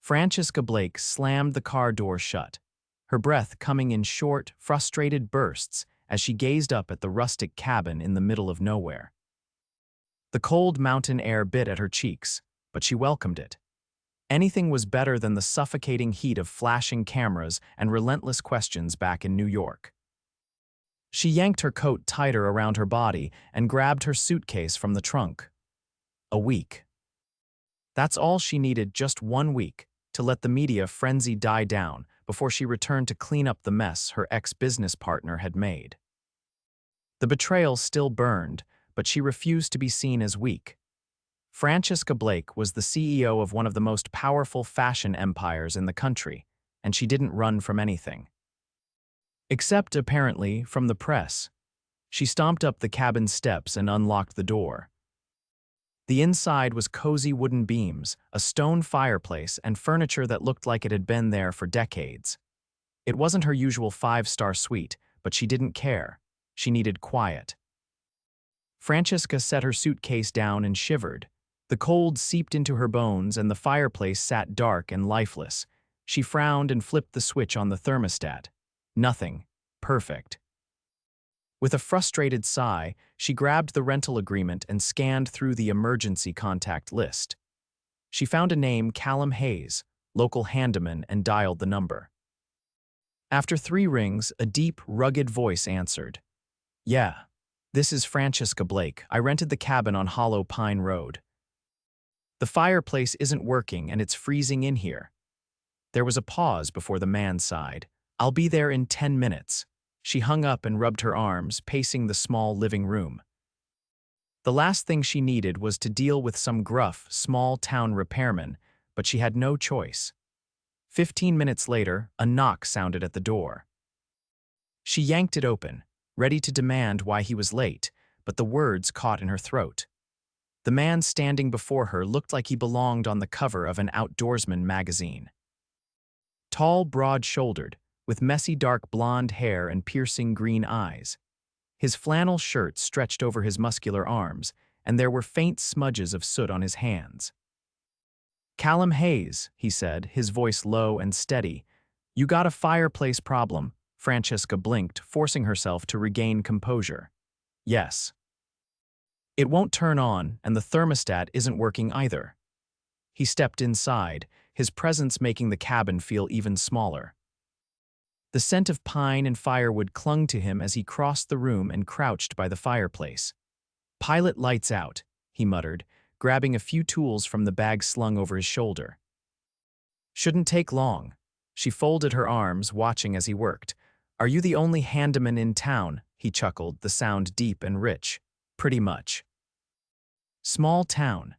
Francesca Blake slammed the car door shut, her breath coming in short, frustrated bursts as she gazed up at the rustic cabin in the middle of nowhere. The cold mountain air bit at her cheeks, but she welcomed it. Anything was better than the suffocating heat of flashing cameras and relentless questions back in New York. She yanked her coat tighter around her body and grabbed her suitcase from the trunk. A week. That's all she needed, just 1 week, to let the media frenzy die down before she returned to clean up the mess her ex-business partner had made. The betrayal still burned, but she refused to be seen as weak. Francesca Blake was the CEO of one of the most powerful fashion empires in the country, and she didn't run from anything. Except, apparently, from the press. She stomped up the cabin steps and unlocked the door. The inside was cozy wooden beams, a stone fireplace, and furniture that looked like it had been there for decades. It wasn't her usual 5-star suite, but she didn't care. She needed quiet. Francesca set her suitcase down and shivered. The cold seeped into her bones and the fireplace sat dark and lifeless. She frowned and flipped the switch on the thermostat. Nothing. Perfect. With a frustrated sigh, she grabbed the rental agreement and scanned through the emergency contact list. She found a name, Callum, local handyman, and dialed the number. After 3 rings, a deep, rugged voice answered. "Yeah, this is Francesca Blake. I rented the cabin on Hollow Pine Road. The fireplace isn't working and it's freezing in here." There was a pause before the man sighed. "I'll be there in 10 minutes. She hung up and rubbed her arms, pacing the small living room. The last thing she needed was to deal with some gruff, small-town repairman, but she had no choice. 15 minutes later, a knock sounded at the door. She yanked it open, ready to demand why he was late, but the words caught in her throat. The man standing before her looked like he belonged on the cover of an outdoorsman magazine. Tall, broad-shouldered, with messy dark blonde hair and piercing green eyes. His flannel shirt stretched over his muscular arms, and there were faint smudges of soot on his hands. "Callum Hayes," he said, his voice low and steady. "You got a fireplace problem." Francesca blinked, forcing herself to regain composure. "Yes." "It won't turn on, and the thermostat isn't working either." He stepped inside, his presence making the cabin feel even smaller. The scent of pine and firewood clung to him as he crossed the room and crouched by the fireplace. "Pilot lights out," he muttered, grabbing a few tools from the bag slung over his shoulder. "Shouldn't take long." She folded her arms, watching as he worked. "Are you the only handyman in town?" He chuckled, the sound deep and rich. "Pretty much." "Small town."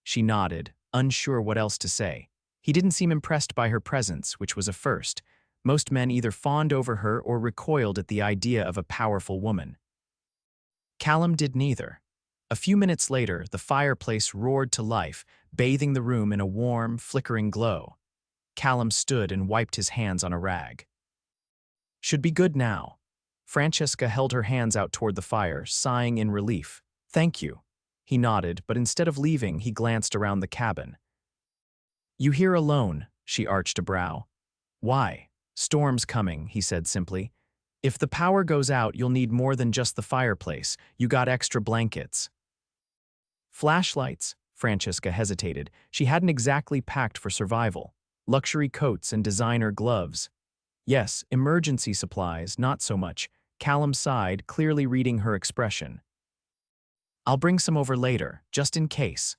She nodded, unsure what else to say. He didn't seem impressed by her presence, which was a first. Most men either fawned over her or recoiled at the idea of a powerful woman. Callum did neither. A few minutes later, the fireplace roared to life, bathing the room in a warm, flickering glow. Callum stood and wiped his hands on a rag. "Should be good now." Francesca held her hands out toward the fire, sighing in relief. "Thank you." He nodded, but instead of leaving, he glanced around the cabin. "You here alone?" She arched a brow. "Why?" "Storm's coming," he said simply. "If the power goes out, you'll need more than just the fireplace. You got extra blankets." "Flashlights?" Francesca hesitated. She hadn't exactly packed for survival. Luxury coats and designer gloves. "Yes, emergency supplies, not so much." Callum sighed, clearly reading her expression. "I'll bring some over later, just in case."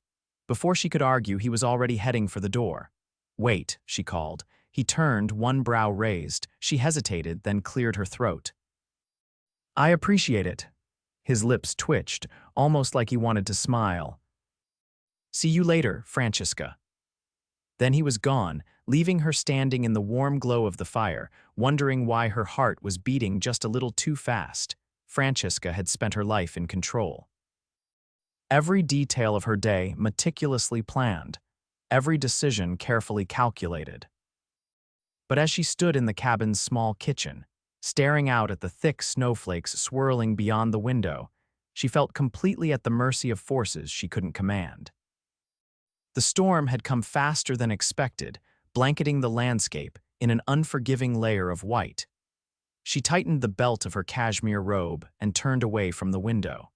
Before she could argue, he was already heading for the door. "Wait," she called. He turned, one brow raised. She hesitated, then cleared her throat. "I appreciate it." His lips twitched, almost like he wanted to smile. "See you later, Francesca." Then he was gone, leaving her standing in the warm glow of the fire, wondering why her heart was beating just a little too fast. Francesca had spent her life in control. Every detail of her day meticulously planned, every decision carefully calculated. But as she stood in the cabin's small kitchen, staring out at the thick snowflakes swirling beyond the window, she felt completely at the mercy of forces she couldn't command. The storm had come faster than expected, blanketing the landscape in an unforgiving layer of white. She tightened the belt of her cashmere robe and turned away from the window.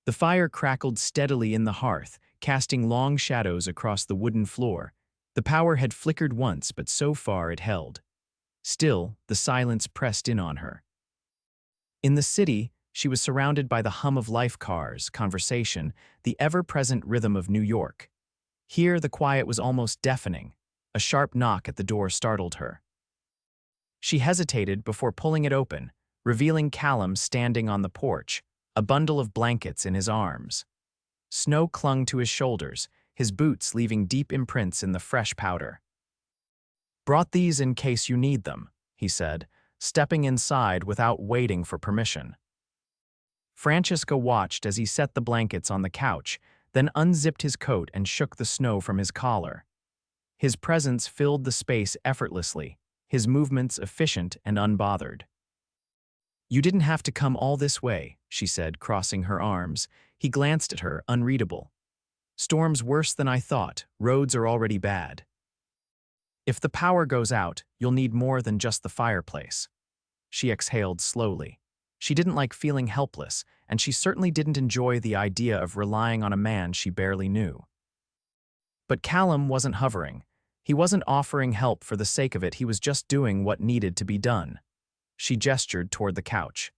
The fire crackled steadily in the hearth, casting long shadows across the wooden floor. The power had flickered once, but so far it held. Still, the silence pressed in on her. In the city, she was surrounded by the hum of life cars, conversation, the ever-present rhythm of New York. Here, the quiet was almost deafening. A sharp knock at the door startled her. She hesitated before pulling it open, revealing Callum standing on the porch, a bundle of blankets in his arms. Snow clung to his shoulders, his boots leaving deep imprints in the fresh powder. "Brought these in case you need them," he said, stepping inside without waiting for permission. Francesca watched as he set the blankets on the couch, then unzipped his coat and shook the snow from his collar. His presence filled the space effortlessly, his movements efficient and unbothered. "You didn't have to come all this way," she said, crossing her arms. He glanced at her, unreadable. "Storm's worse than I thought. Roads are already bad. If the power goes out, you'll need more than just the fireplace." She exhaled slowly. She didn't like feeling helpless, and she certainly didn't enjoy the idea of relying on a man she barely knew. But Callum wasn't hovering. He wasn't offering help for the sake of it, he was just doing what needed to be done. She gestured toward the couch.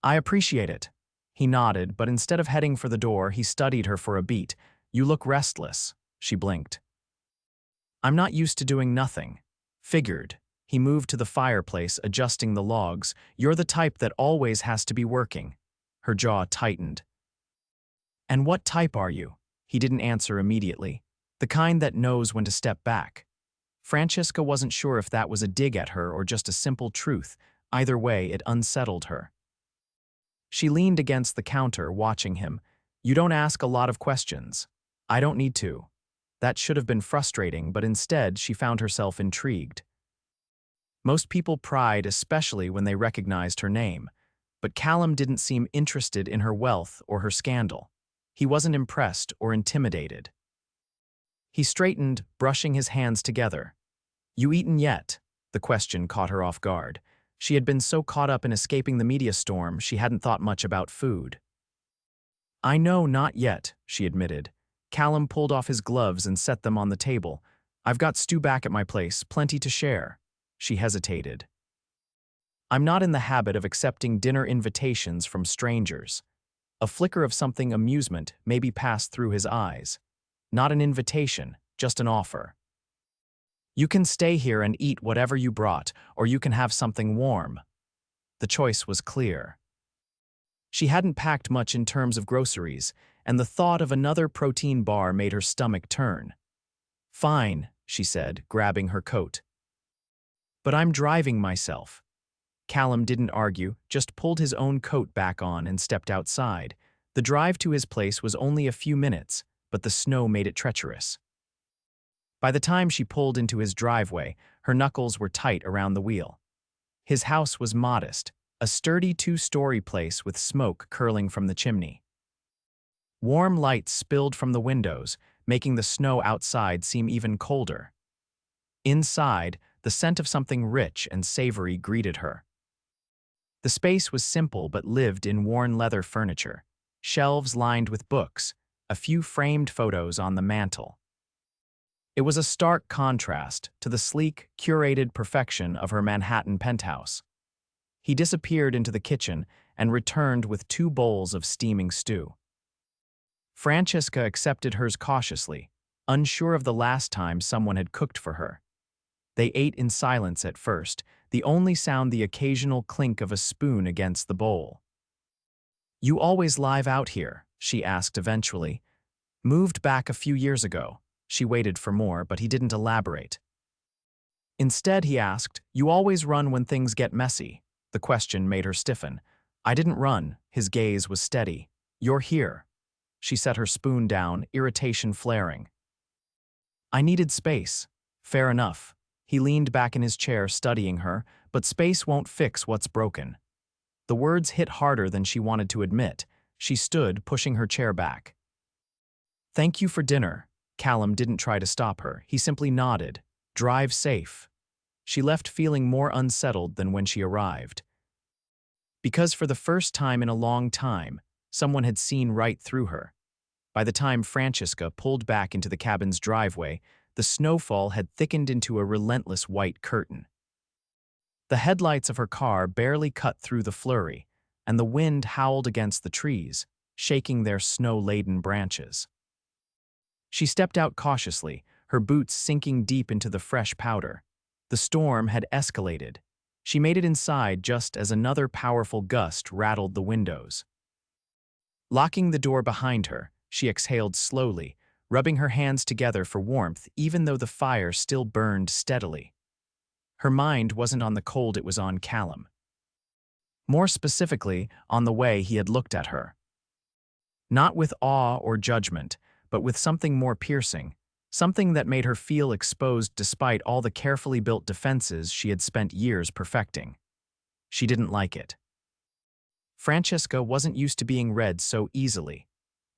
"I appreciate it." He nodded, but instead of heading for the door, he studied her for a beat. "You look restless." She blinked. "I'm not used to doing nothing." Figured. He moved to the fireplace, adjusting the logs. "You're the type that always has to be working." Her jaw tightened. "And what type are you?" He didn't answer immediately. "The kind that knows when to step back." Francesca wasn't sure if that was a dig at her or just a simple truth. Either way, it unsettled her. She leaned against the counter, watching him. "You don't ask a lot of questions." "I don't need to." That should have been frustrating, but instead she found herself intrigued. Most people pried, especially when they recognized her name. But Callum didn't seem interested in her wealth or her scandal. He wasn't impressed or intimidated. He straightened, brushing his hands together. "You eaten yet?" The question caught her off guard. She had been so caught up in escaping the media storm, she hadn't thought much about food. "I know not yet," she admitted. Callum pulled off his gloves and set them on the table. "I've got stew back at my place, plenty to share." She hesitated. "I'm not in the habit of accepting dinner invitations from strangers." A flicker of something amusement maybe passed through his eyes. "Not an invitation, just an offer. You can stay here and eat whatever you brought, or you can have something warm." The choice was clear. She hadn't packed much in terms of groceries, and the thought of another protein bar made her stomach turn. "Fine," she said, grabbing her coat. "But I'm driving myself." Callum didn't argue, just pulled his own coat back on and stepped outside. The drive to his place was only a few minutes, but the snow made it treacherous. By the time she pulled into his driveway, her knuckles were tight around the wheel. His house was modest, a sturdy two-story place with smoke curling from the chimney. Warm light spilled from the windows, making the snow outside seem even colder. Inside, the scent of something rich and savory greeted her. The space was simple but lived in worn leather furniture, shelves lined with books, a few framed photos on the mantel. It was a stark contrast to the sleek, curated perfection of her Manhattan penthouse. He disappeared into the kitchen and returned with 2 bowls of steaming stew. Francesca accepted hers cautiously, unsure of the last time someone had cooked for her. They ate in silence at first, the only sound the occasional clink of a spoon against the bowl. "You always live out here?" she asked eventually. "Moved back a few years ago." She waited for more, but he didn't elaborate. Instead, he asked, "You always run when things get messy?" The question made her stiffen. "I didn't run." His gaze was steady. "You're here." She set her spoon down, irritation flaring. "I needed space." "Fair enough." He leaned back in his chair, studying her, "But space won't fix what's broken." The words hit harder than she wanted to admit. She stood, pushing her chair back. "Thank you for dinner." Callum didn't try to stop her. He simply nodded. Drive safe. She left feeling more unsettled than when she arrived. Because for the first time in a long time, someone had seen right through her. By the time Francesca pulled back into the cabin's driveway, the snowfall had thickened into a relentless white curtain. The headlights of her car barely cut through the flurry, and the wind howled against the trees, shaking their snow-laden branches. She stepped out cautiously, her boots sinking deep into the fresh powder. The storm had escalated. She made it inside just as another powerful gust rattled the windows. Locking the door behind her, she exhaled slowly, rubbing her hands together for warmth even though the fire still burned steadily. Her mind wasn't on the cold, it was on Callum. More specifically, on the way he had looked at her. Not with awe or judgment, but with something more piercing, something that made her feel exposed despite all the carefully built defenses she had spent years perfecting. She didn't like it. Francesca wasn't used to being read so easily,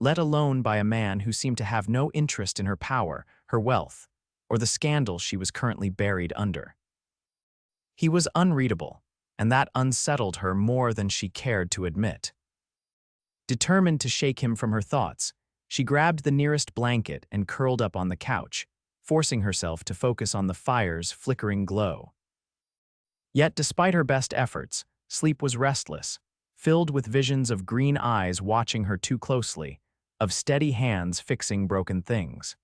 let alone by a man who seemed to have no interest in her power, her wealth, or the scandal she was currently buried under. He was unreadable, and that unsettled her more than she cared to admit. Determined to shake him from her thoughts, she grabbed the nearest blanket and curled up on the couch, forcing herself to focus on the fire's flickering glow. Yet despite her best efforts, sleep was restless, filled with visions of green eyes watching her too closely, of steady hands fixing broken things.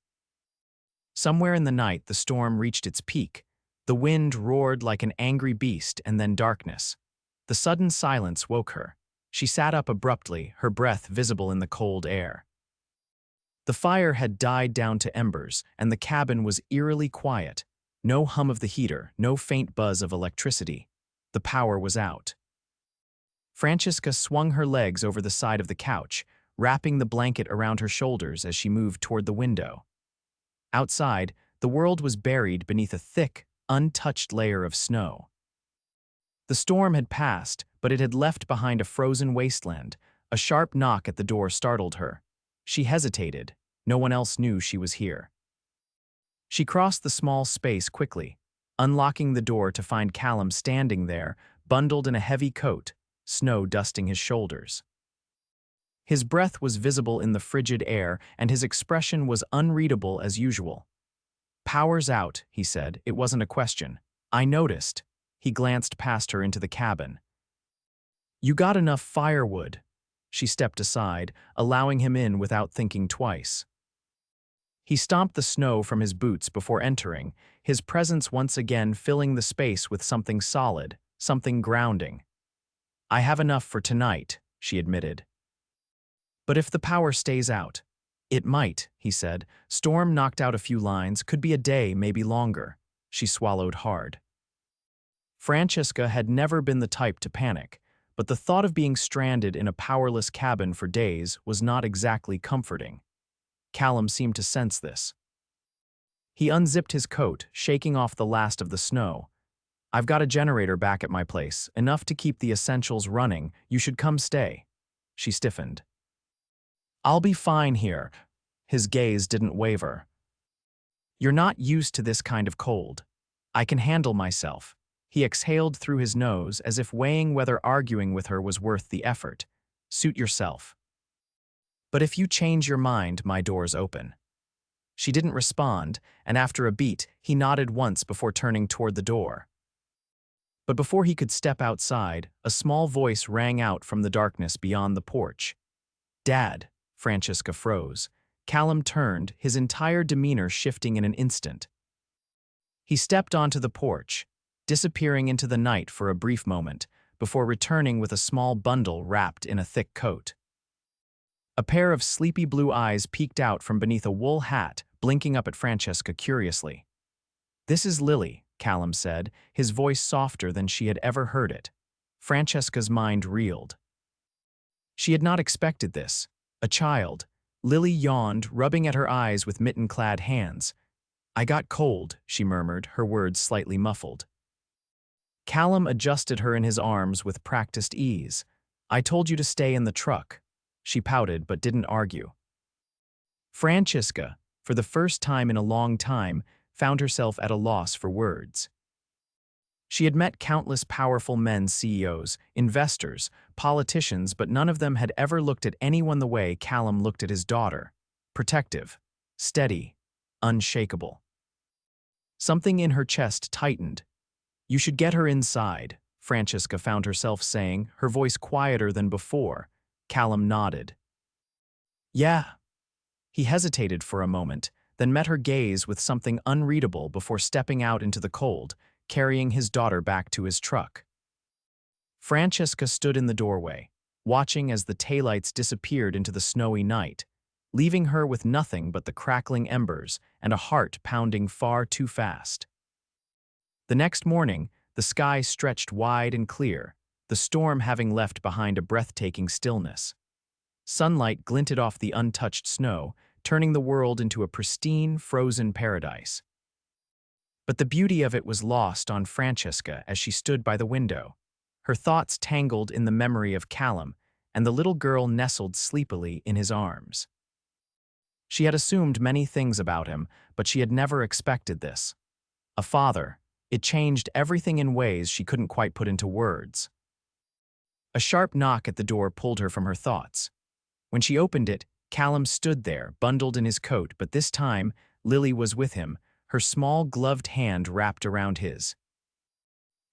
Somewhere in the night the storm reached its peak. The wind roared like an angry beast, and then darkness. The sudden silence woke her. She sat up abruptly, her breath visible in the cold air. The fire had died down to embers, and the cabin was eerily quiet. No hum of the heater, no faint buzz of electricity. The power was out. Francesca swung her legs over the side of the couch, wrapping the blanket around her shoulders as she moved toward the window. Outside, the world was buried beneath a thick, untouched layer of snow. The storm had passed, but it had left behind a frozen wasteland. A sharp knock at the door startled her. She hesitated. No one else knew she was here. She crossed the small space quickly, unlocking the door to find Callum standing there, bundled in a heavy coat, snow dusting his shoulders. His breath was visible in the frigid air, and his expression was unreadable as usual. "Power's out," he said. It wasn't a question. "I noticed." He glanced past her into the cabin. "You got enough firewood." She stepped aside, allowing him in without thinking twice. He stomped the snow from his boots before entering, his presence once again filling the space with something solid, something grounding. "I have enough for tonight," she admitted. "But if the power stays out?" "It might," he said. "Storm knocked out a few lines, could be a day, maybe longer." She swallowed hard. Francesca had never been the type to panic, but the thought of being stranded in a powerless cabin for days was not exactly comforting. Callum seemed to sense this. He unzipped his coat, shaking off the last of the snow. "I've got a generator back at my place, enough to keep the essentials running. You should come stay." She stiffened. "I'll be fine here." His gaze didn't waver. "You're not used to this kind of cold. I can handle myself." He exhaled through his nose as if weighing whether arguing with her was worth the effort. "Suit yourself. But if you change your mind, my door's open." She didn't respond, and after a beat, he nodded once before turning toward the door. But before he could step outside, a small voice rang out from the darkness beyond the porch. "Dad." Francesca froze. Callum turned, his entire demeanor shifting in an instant. He stepped onto the porch, disappearing into the night for a brief moment, before returning with a small bundle wrapped in a thick coat. A pair of sleepy blue eyes peeked out from beneath a wool hat, blinking up at Francesca curiously. "This is Lily," Callum said, his voice softer than she had ever heard it. Francesca's mind reeled. She had not expected this. A child. Lily yawned, rubbing at her eyes with mitten-clad hands. "I got cold," she murmured, her words slightly muffled. Callum adjusted her in his arms with practiced ease. "I told you to stay in the truck." She pouted but didn't argue. "Francesca," for the first time in a long time, found herself at a loss for words. She had met countless powerful men, CEOs, investors, politicians, but none of them had ever looked at anyone the way Callum looked at his daughter. Protective, steady, unshakable. Something in her chest tightened. "You should get her inside," Francesca found herself saying, her voice quieter than before. Callum nodded. "Yeah." He hesitated for a moment, then met her gaze with something unreadable before stepping out into the cold, carrying his daughter back to his truck. Francesca stood in the doorway, watching as the taillights disappeared into the snowy night, leaving her with nothing but the crackling embers and a heart pounding far too fast. The next morning, the sky stretched wide and clear, the storm having left behind a breathtaking stillness. Sunlight glinted off the untouched snow, turning the world into a pristine, frozen paradise. But the beauty of it was lost on Francesca as she stood by the window, her thoughts tangled in the memory of Callum and the little girl nestled sleepily in his arms. She had assumed many things about him, but she had never expected this. A father. It changed everything in ways she couldn't quite put into words. A sharp knock at the door pulled her from her thoughts. When she opened it, Callum stood there, bundled in his coat, but this time, Lily was with him, her small gloved hand wrapped around his.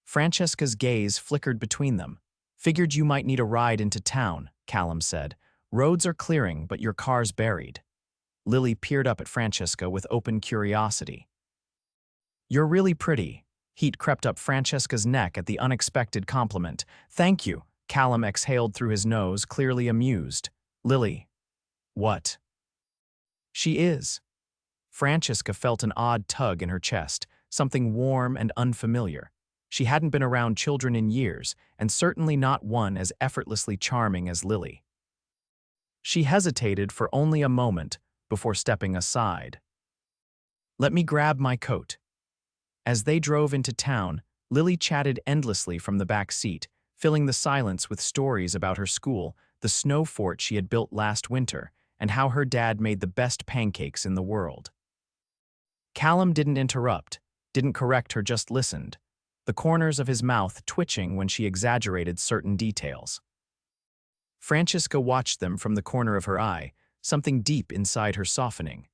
Francesca's gaze flickered between them. "Figured you might need a ride into town," Callum said. "Roads are clearing, but your car's buried." Lily peered up at Francesca with open curiosity. "You're really pretty." Heat crept up Francesca's neck at the unexpected compliment. "Thank you." Callum exhaled through his nose, clearly amused. "Lily." "What?" "She is." Francesca felt an odd tug in her chest, something warm and unfamiliar. She hadn't been around children in years, and certainly not one as effortlessly charming as Lily. She hesitated for only a moment before stepping aside. "Let me grab my coat." As they drove into town, Lily chatted endlessly from the back seat, filling the silence with stories about her school, the snow fort she had built last winter, and how her dad made the best pancakes in the world. Callum didn't interrupt, didn't correct her, just listened, the corners of his mouth twitching when she exaggerated certain details. Francesca watched them from the corner of her eye, something deep inside her softening.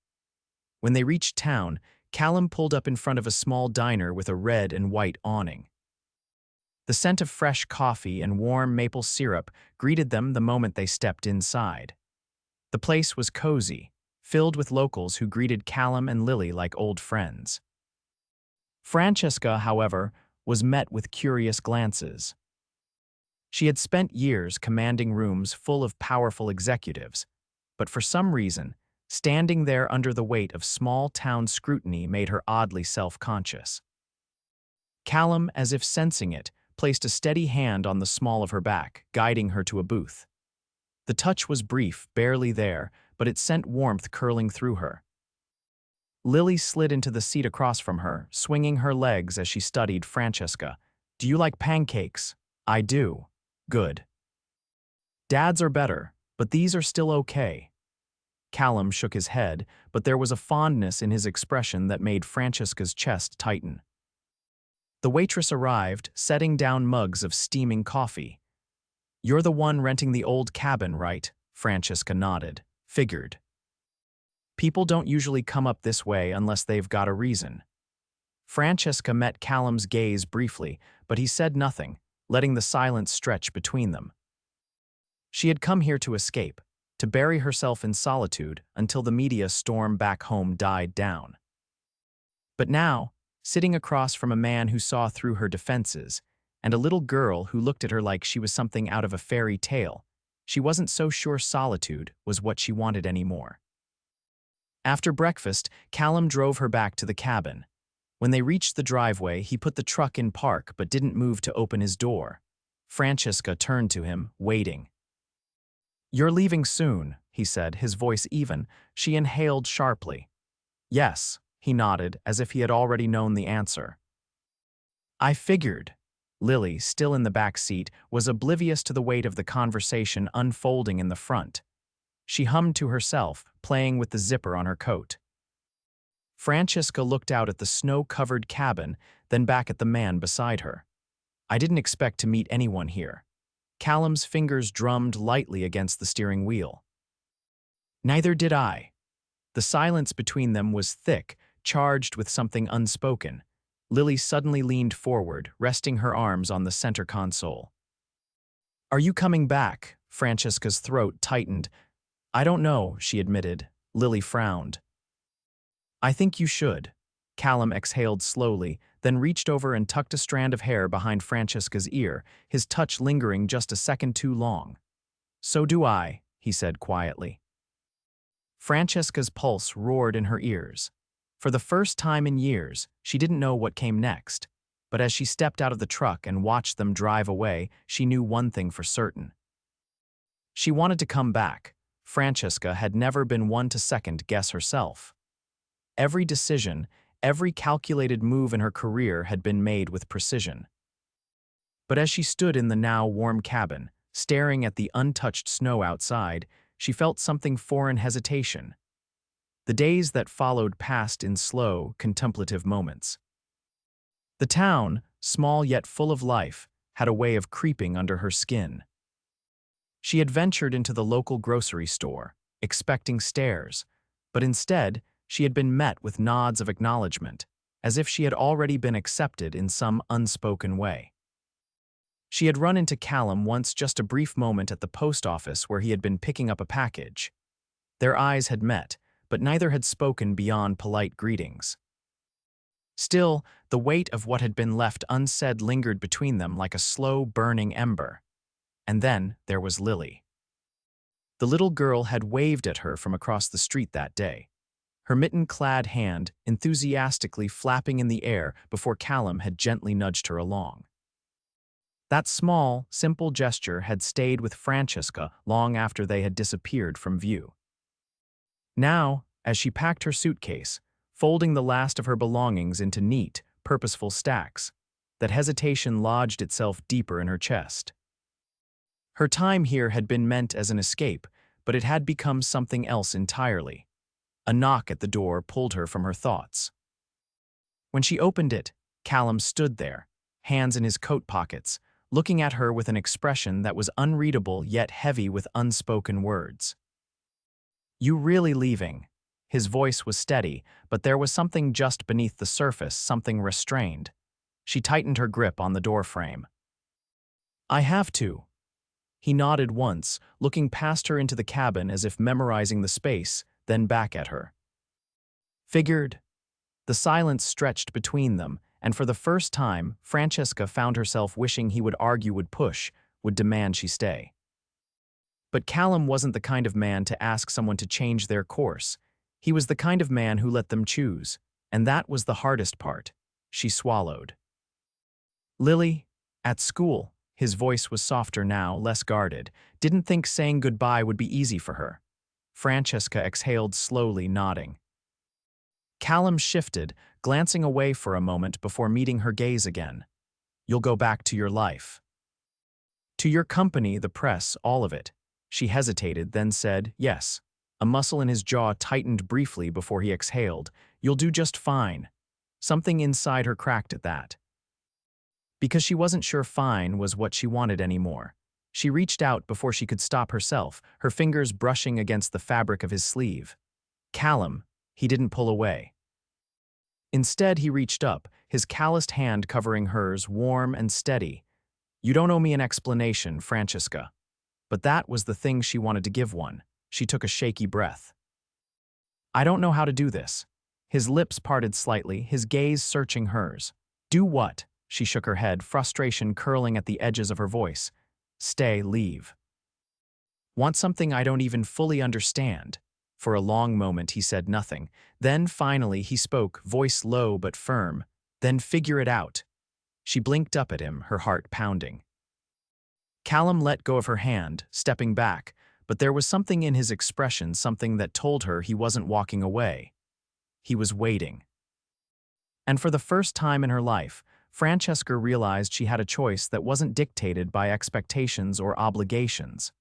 When they reached town, Callum pulled up in front of a small diner with a red and white awning. The scent of fresh coffee and warm maple syrup greeted them the moment they stepped inside. The place was cozy, filled with locals who greeted Callum and Lily like old friends. Francesca, however, was met with curious glances. She had spent years commanding rooms full of powerful executives, but for some reason, standing there under the weight of small-town scrutiny made her oddly self-conscious. Callum, as if sensing it, placed a steady hand on the small of her back, guiding her to a booth. The touch was brief, barely there, but it sent warmth curling through her. Lily slid into the seat across from her, swinging her legs as she studied Francesca. "Do you like pancakes?" "I do." "Good." "Dad's are better, but these are still okay." Callum shook his head, but there was a fondness in his expression that made Francesca's chest tighten. The waitress arrived, setting down mugs of steaming coffee. "You're the one renting the old cabin, right?" Francesca nodded. "Figured." People don't usually come up this way unless they've got a reason. Francesca met Callum's gaze briefly, but he said nothing, letting the silence stretch between them. She had come here to escape, to bury herself in solitude until the media storm back home died down. But now, sitting across from a man who saw through her defenses, and a little girl who looked at her like she was something out of a fairy tale, she wasn't so sure solitude was what she wanted anymore. After breakfast, Callum drove her back to the cabin. When they reached the driveway, he put the truck in park but didn't move to open his door. Francesca turned to him, waiting. "You're leaving soon," he said, his voice even. She inhaled sharply. "Yes," he nodded, as if he had already known the answer. "I figured." Lily, still in the back seat, was oblivious to the weight of the conversation unfolding in the front. She hummed to herself, playing with the zipper on her coat. Francesca looked out at the snow-covered cabin, then back at the man beside her. "I didn't expect to meet anyone here." Callum's fingers drummed lightly against the steering wheel. "Neither did I." The silence between them was thick, charged with something unspoken. Lily suddenly leaned forward, resting her arms on the center console. "Are you coming back?" Francesca's throat tightened. "I don't know," she admitted. Lily frowned. "I think you should." Callum exhaled slowly, then reached over and tucked a strand of hair behind Francesca's ear, his touch lingering just a second too long. "So do I," he said quietly. Francesca's pulse roared in her ears. For the first time in years, she didn't know what came next. But as she stepped out of the truck and watched them drive away, she knew one thing for certain. She wanted to come back. Francesca had never been one to second-guess herself. Every decision, every calculated move in her career had been made with precision. But as she stood in the now warm cabin, staring at the untouched snow outside, she felt something foreign hesitation. The days that followed passed in slow, contemplative moments. The town, small yet full of life, had a way of creeping under her skin. She had ventured into the local grocery store, expecting stares, but instead, she had been met with nods of acknowledgement, as if she had already been accepted in some unspoken way. She had run into Callum once, just a brief moment at the post office where he had been picking up a package. Their eyes had met, but neither had spoken beyond polite greetings. Still, the weight of what had been left unsaid lingered between them like a slow, burning ember. And then there was Lily. The little girl had waved at her from across the street that day, her mitten-clad hand enthusiastically flapping in the air before Callum had gently nudged her along. That small, simple gesture had stayed with Francesca long after they had disappeared from view. Now, as she packed her suitcase, folding the last of her belongings into neat, purposeful stacks, that hesitation lodged itself deeper in her chest. Her time here had been meant as an escape, but it had become something else entirely. A knock at the door pulled her from her thoughts. When she opened it, Callum stood there, hands in his coat pockets, looking at her with an expression that was unreadable yet heavy with unspoken words. "You really leaving?" His voice was steady, but there was something just beneath the surface, something restrained. She tightened her grip on the doorframe. "I have to." He nodded once, looking past her into the cabin as if memorizing the space, then back at her. "Figured." The silence stretched between them, and for the first time, Francesca found herself wishing he would argue, would push, would demand she stay. But Callum wasn't the kind of man to ask someone to change their course. He was the kind of man who let them choose, and that was the hardest part. She swallowed. "Lily, at school," his voice was softer now, less guarded, "didn't think saying goodbye would be easy for her." Francesca exhaled slowly, nodding. Callum shifted, glancing away for a moment before meeting her gaze again. "You'll go back to your life." "To your company, the press, all of it." She hesitated, then said, "Yes." A muscle in his jaw tightened briefly before he exhaled. "You'll do just fine." Something inside her cracked at that. Because she wasn't sure fine was what she wanted anymore. She reached out before she could stop herself, her fingers brushing against the fabric of his sleeve. "Callum," he didn't pull away. Instead, he reached up, his calloused hand covering hers, warm and steady. "You don't owe me an explanation, Francesca." But that was the thing she wanted to give one. She took a shaky breath. "I don't know how to do this." His lips parted slightly, his gaze searching hers. "Do what?" She shook her head, frustration curling at the edges of her voice. "Stay, leave." "Want something I don't even fully understand." For a long moment he said nothing. Then finally he spoke, voice low but firm. "Then figure it out." She blinked up at him, her heart pounding. Callum let go of her hand, stepping back, but there was something in his expression, something that told her he wasn't walking away. He was waiting. And for the first time in her life, Francesca realized she had a choice that wasn't dictated by expectations or obligations.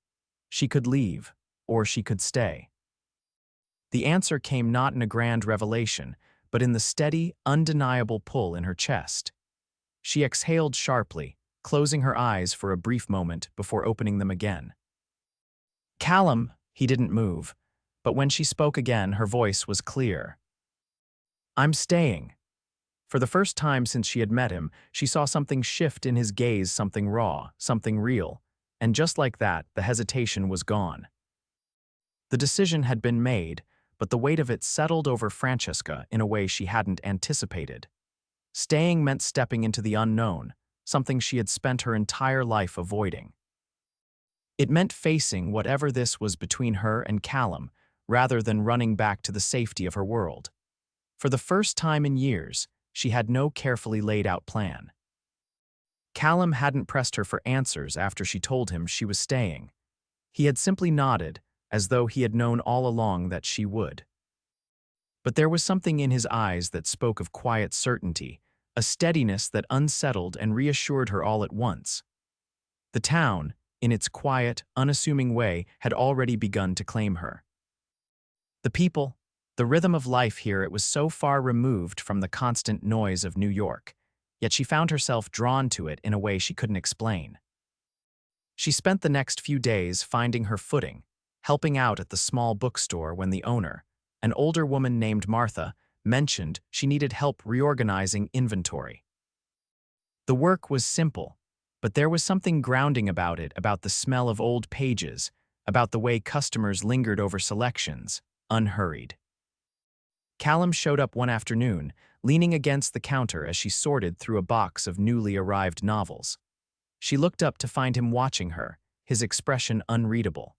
She could leave, or she could stay. The answer came not in a grand revelation, but in the steady, undeniable pull in her chest. She exhaled sharply, closing her eyes for a brief moment before opening them again. Callum, he didn't move, but when she spoke again, her voice was clear. I'm staying. For the first time since she had met him, she saw something shift in his gaze, something raw, something real, and just like that, the hesitation was gone. The decision had been made, but the weight of it settled over Francesca in a way she hadn't anticipated. Staying meant stepping into the unknown, something she had spent her entire life avoiding. It meant facing whatever this was between her and Callum, rather than running back to the safety of her world. For the first time in years, she had no carefully laid-out plan. Callum hadn't pressed her for answers after she told him she was staying. He had simply nodded, as though he had known all along that she would. But there was something in his eyes that spoke of quiet certainty, a steadiness that unsettled and reassured her all at once. The town, in its quiet, unassuming way, had already begun to claim her. The people, the rhythm of life here, it was so far removed from the constant noise of New York, yet she found herself drawn to it in a way she couldn't explain. She spent the next few days finding her footing, helping out at the small bookstore when the owner, an older woman named Martha, mentioned she needed help reorganizing inventory. The work was simple, but there was something grounding about it, about the smell of old pages, about the way customers lingered over selections, unhurried. Callum showed up one afternoon, leaning against the counter as she sorted through a box of newly arrived novels. She looked up to find him watching her, his expression unreadable.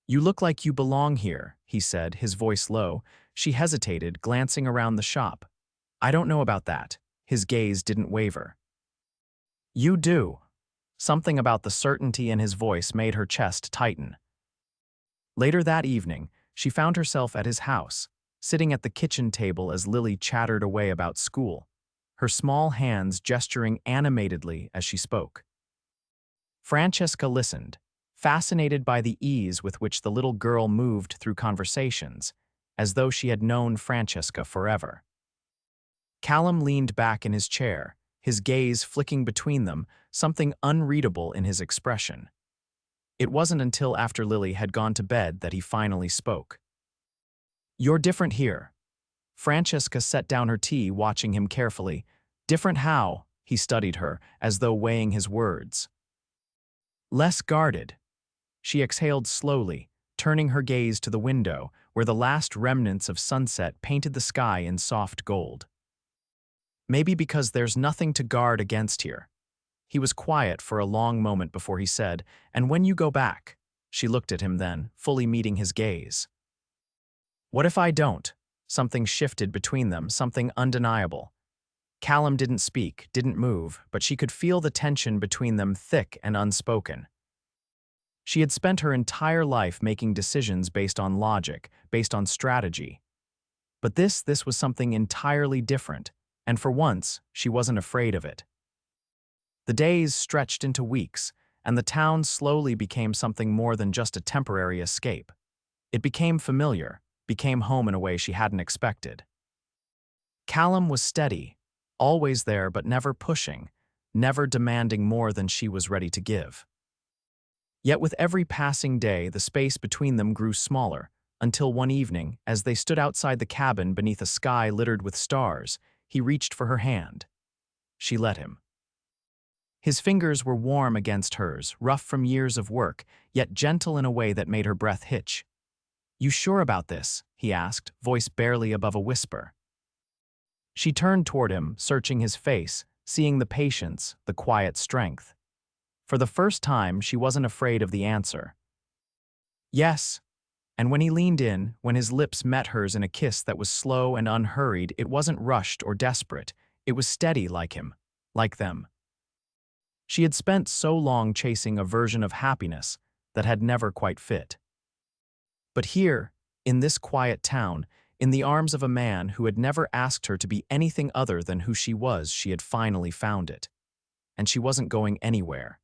"You look like you belong here," he said, his voice low. She hesitated, glancing around the shop. "I don't know about that." His gaze didn't waver. "You do." Something about the certainty in his voice made her chest tighten. Later that evening, she found herself at his house, sitting at the kitchen table as Lily chattered away about school, her small hands gesturing animatedly as she spoke. Francesca listened, fascinated by the ease with which the little girl moved through conversations, as though she had known Francesca forever. Callum leaned back in his chair, his gaze flicking between them, something unreadable in his expression. It wasn't until after Lily had gone to bed that he finally spoke. "You're different here." Francesca set down her tea, watching him carefully. "Different how?" He studied her, as though weighing his words. "Less guarded." She exhaled slowly, turning her gaze to the window, where the last remnants of sunset painted the sky in soft gold. "Maybe because there's nothing to guard against here." He was quiet for a long moment before he said, "And when you go back?" She looked at him then, fully meeting his gaze. "What if I don't?" Something shifted between them, something undeniable. Callum didn't speak, didn't move, but she could feel the tension between them, thick and unspoken. She had spent her entire life making decisions based on logic, based on strategy. But this was something entirely different, and for once, she wasn't afraid of it. The days stretched into weeks, and the town slowly became something more than just a temporary escape. It became familiar, became home in a way she hadn't expected. Callum was steady, always there but never pushing, never demanding more than she was ready to give. Yet with every passing day, the space between them grew smaller, until one evening, as they stood outside the cabin beneath a sky littered with stars, he reached for her hand. She let him. His fingers were warm against hers, rough from years of work, yet gentle in a way that made her breath hitch. "You sure about this?" he asked, voice barely above a whisper. She turned toward him, searching his face, seeing the patience, the quiet strength. For the first time, she wasn't afraid of the answer. "Yes." And when he leaned in, when his lips met hers in a kiss that was slow and unhurried, it wasn't rushed or desperate. It was steady, like him, like them. She had spent so long chasing a version of happiness that had never quite fit. But here, in this quiet town, in the arms of a man who had never asked her to be anything other than who she was, she had finally found it. And she wasn't going anywhere.